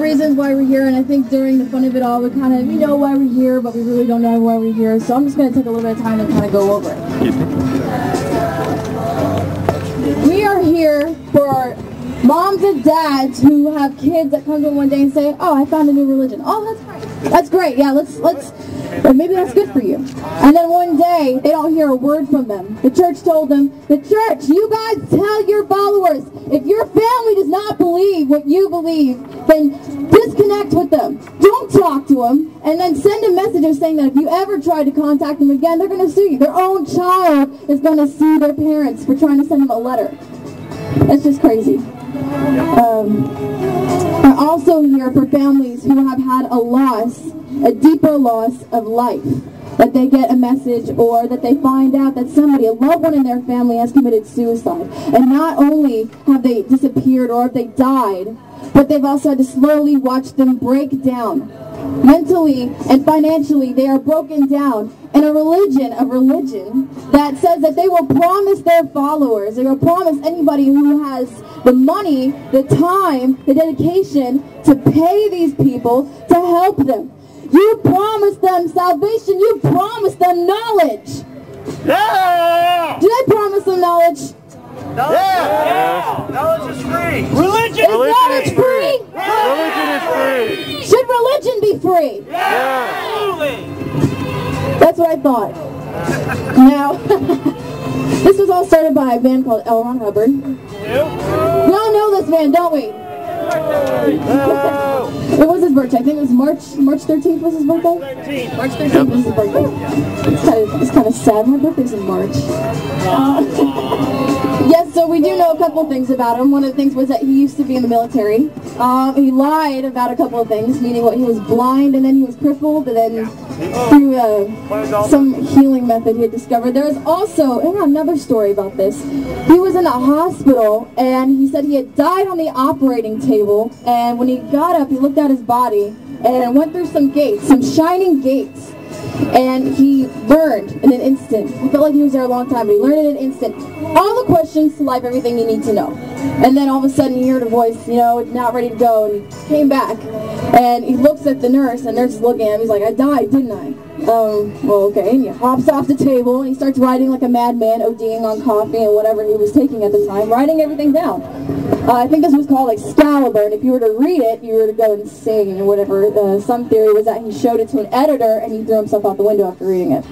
reasons why we're here, and I think during the fun of it all, we kind of, we know why we're here, but we really don't know why we're here, so I'm just going to take a little bit of time to kind of go over it. We are here for moms and dads who have kids that come to them one day and say, oh, I found a new religion. Oh, that's great. That's great. Yeah, let's maybe that's good for you. And then one day, they don't hear a word from them. The church told them, the church, you guys tell your followers, if your family does not believe what you believe, then disconnect with them. Don't talk to them. And then send a message saying that if you ever try to contact them again, they're going to sue you. Their own child is going to sue their parents for trying to send them a letter. That's just crazy. We're also here for families who have had a loss, a deeper loss of life. That they get a message or that they find out that somebody, a loved one in their family, has committed suicide. And not only have they disappeared or have they died, but they've also had to slowly watch them break down. Mentally and financially, they are broken down. And a religion that says that they will promise their followers, they will promise anybody who has the money, the time, the dedication to pay these people to help them. You promise them salvation, you promise them knowledge. Yeah! Did I promise them knowledge? Yeah! Knowledge is free. Religion is knowledge free? Religion is free. Should religion be free? Yeah! Absolutely. That's what I thought. Now, this was all started by a band called L. Ron Hubbard. We all know this band, don't we? It was his birthday. I think it was March 13th was his birthday? March 13th was his birthday. It's kind of sad. My birthday's in March. Yes, so we do know a couple things about him. One of the things was that he used to be in the military. He lied about a couple of things, meaning what he was blind and then he was crippled, and then through some healing method he had discovered. There was also another story about this. He was in a hospital and he said he had died on the operating table, and when he got up he looked at his body and went through some gates, some shining gates, and he learned in an instant. He felt like he was there a long time, but he learned in an instant all the questions to life, everything you need to know. And then all of a sudden he heard a voice, not ready to go, and he came back and he looks at the nurse, and the nurse is looking at him. He's like, I died, didn't I? Well, okay. And he hops off the table and he starts writing like a madman, ODing on coffee and whatever he was taking at the time, writing everything down. I think this was called Excalibur, and if you were to read it, you were to go insane or whatever. Some theory was that he showed it to an editor and he threw himself out the window after reading it.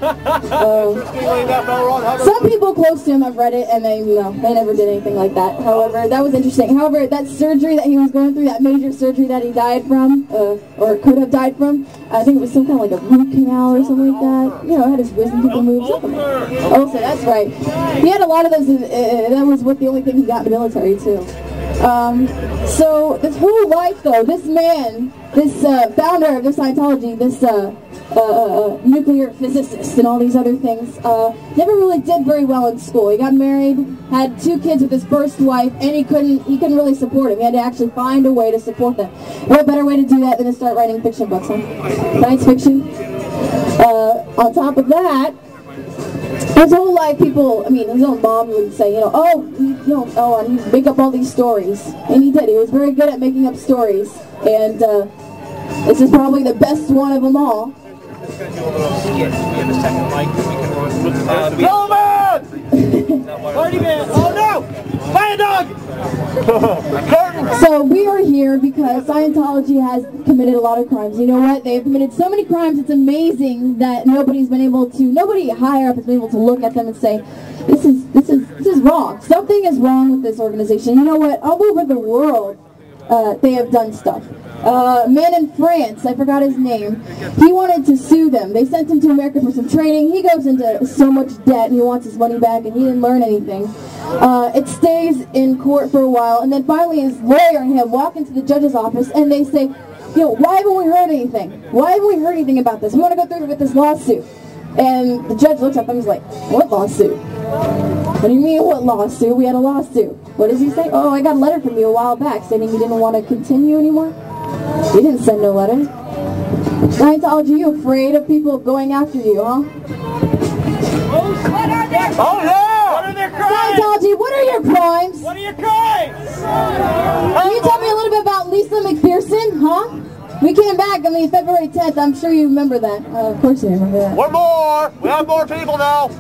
Some people close to him have read it and they never did anything like that. However, that was interesting. However, that surgery that he was going through, that major surgery that he died from, or could have died from, I think it was some kind of like a root canal or something like that. Had his wisdom teeth removed. Also, that's right. He had a lot of those. That was the only thing he got in the military too. So this whole life, though, this man, this founder of this Scientology, this nuclear physicist and all these other things, never really did very well in school. He got married, had 2 kids with his first wife, and he couldn't really support him. He had to actually find a way to support them. What better way to do that than to start writing fiction books, huh? Science fiction. On top of that, his whole life, his own mom would say, and he'd make up all these stories. And he did. He was very good at making up stories. And this is probably the best one of them all. Party man! Oh no! Fire dog! So we are here because Scientology has committed a lot of crimes. You know what? They've committed so many crimes, it's amazing that nobody higher up has been able to look at them and say, this is wrong. Something is wrong with this organization. You know what? All over the world, they have done stuff. A man in France, I forgot his name, he wanted to sue them. They sent him to America for some training. He goes into so much debt and he wants his money back, and he didn't learn anything. It stays in court for a while, and then finally his lawyer and him walk into the judge's office and they say, why haven't we heard anything? Why haven't we heard anything about this? We want to go through with this lawsuit. And the judge looks at them and is like, what lawsuit? What do you mean, what lawsuit? We had a lawsuit. What does he say? Oh, I got a letter from you a while back stating you didn't want to continue anymore. You didn't send no letter. Scientology, you afraid of people going after you, huh? Oh, yeah! What are their crimes? Scientology, what are your crimes? What are your crimes? Can you tell me a little bit about Lisa McPherson, huh? We came back, February 10th. I'm sure you remember that. Of course you remember that. We're more. We have more people now.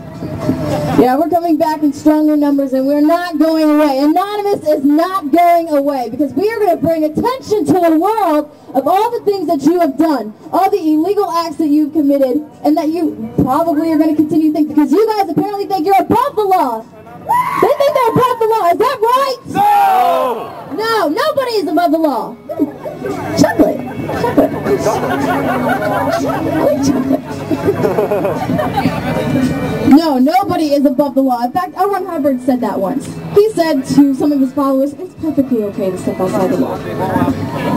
Yeah, we're coming back in stronger numbers, and we're not going away. Anonymous is not going away, because we are going to bring attention to the world of all the things that you have done, all the illegal acts that you've committed, and that you probably are going to continue to think, because you guys apparently think you're above the law. They think they're above the law. Is that right? No! No, nobody is above the law. Chocolate. Chocolate. I like chocolate. No, nobody is above the law. In fact, L. Ron Hubbard said that once. He said to some of his followers, it's perfectly okay to step outside the law.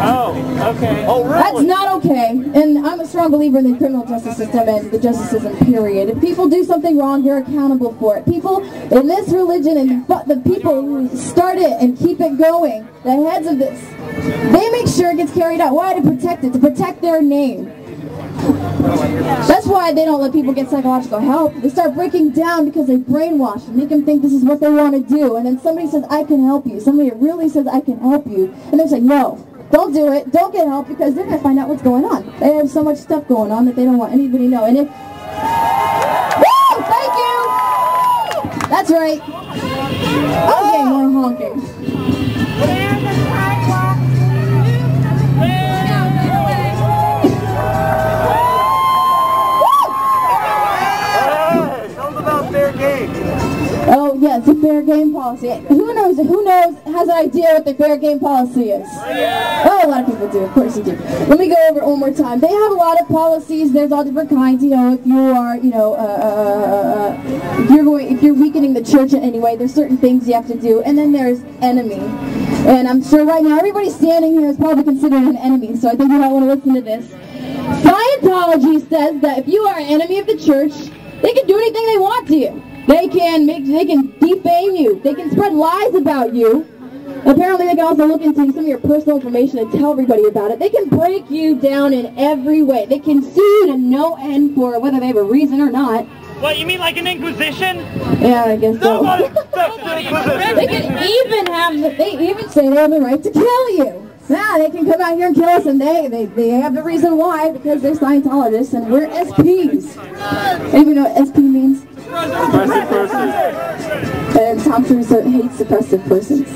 Oh, okay. Oh, really? That's not okay. And I'm a strong believer in the criminal justice system and the justice system, period. If people do something wrong, you're accountable for it. People in this religion and the people who start it and keep it going, the heads of this, they make sure it gets carried out. Why? To protect it, to protect their name. That's why they don't let people get psychological help. They start breaking down because they brainwash and make them think this is what they want to do. And then somebody says, I can help you. Somebody really says, I can help you. And they're like, no, don't do it. Don't get help, because they're going to find out what's going on. They have so much stuff going on that they don't want anybody to know. And if... Woo! Thank you! That's right. Okay, more honking. Oh yes, the fair game policy. Who knows has an idea what the fair game policy is? Oh, a lot of people do, of course you do. Let me go over it one more time. They have a lot of policies. There's all different kinds. You know, if you are, if you're weakening the church in any way, there's certain things you have to do. And then there's enemy. And I'm sure right now everybody standing here is probably considered an enemy, so I think you might want to listen to this. Scientology says that if you are an enemy of the church, they can do anything they want to you. They can defame you. They can spread lies about you. Apparently, they can also look into some of your personal information and tell everybody about it. They can break you down in every way. They can sue you to no end for whether they have a reason or not. What, you mean like an inquisition? Yeah, I guess so. They They even say they have the right to kill you. Yeah, they can come out here and kill us, and they have the reason why, because they're Scientologists and we're SPs. Even know what SP means? Suppressive person. And Tom Cruise hates suppressive persons.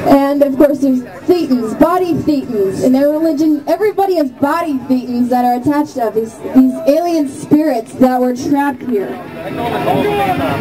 And of course there's thetans, body thetans. In their religion, everybody has body thetans that are attached to these alien spirits that were trapped here.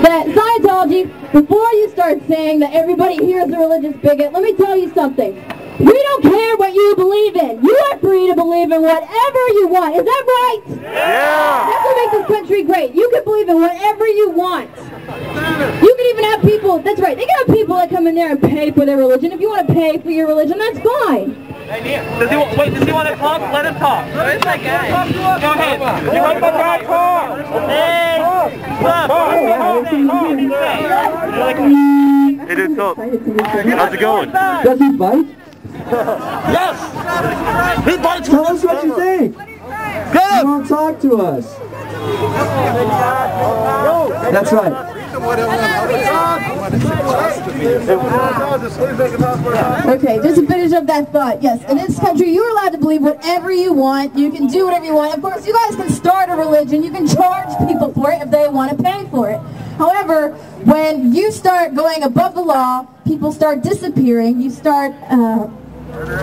That Scientology, before you start saying that everybody here is a religious bigot, let me tell you something. We don't care what you believe in. You are free to believe in whatever you want. Is that right? Yeah! That's what makes this country great. You can believe in whatever you want. You can even have people, that's right, they can have people that come in there and pay for their religion. If you want to pay for your religion, that's fine. Does he want to talk? Let him talk. Where's that guy? Go ahead. You want the guy talk? Hey! Hey, dude, talk. How's it going? Does he bite? Yes! He bites. Tell us what you think. You won't talk to us. That's right. Okay, just to finish up that thought, yes, in this country you're allowed to believe whatever you want, you can do whatever you want. Of course, you guys can start a religion, you can charge people for it if they want to pay for it. However, when you start going above the law, people start disappearing, you start,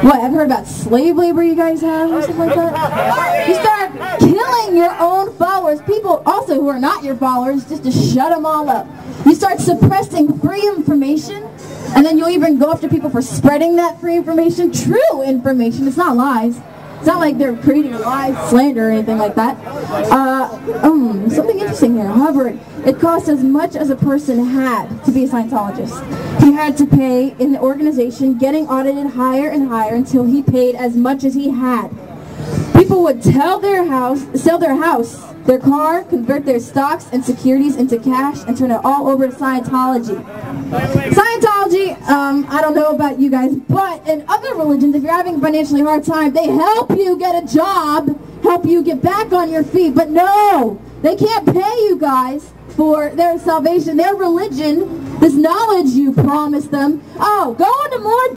what, I've heard about slave labor you guys have or something like that? You start killing your own followers, people also who are not your followers, just to shut them all up. You start suppressing free information, and then you'll even go after people for spreading that free information, true information, it's not lies. It's not like they're creating lies, slander, or anything like that. Something interesting here. However, it costs as much as a person had to be a Scientologist. He had to pay in the organization, getting audited higher and higher until he paid as much as he had. People would sell their house, their car, convert their stocks and securities into cash, and turn it all over to Scientology. Scientology, I don't know about you guys, but in other religions, if you're having a financially hard time, they help you get a job, help you get back on your feet. But no, They can't pay you guys for their salvation, their religion, this knowledge you promised them. Oh, go into more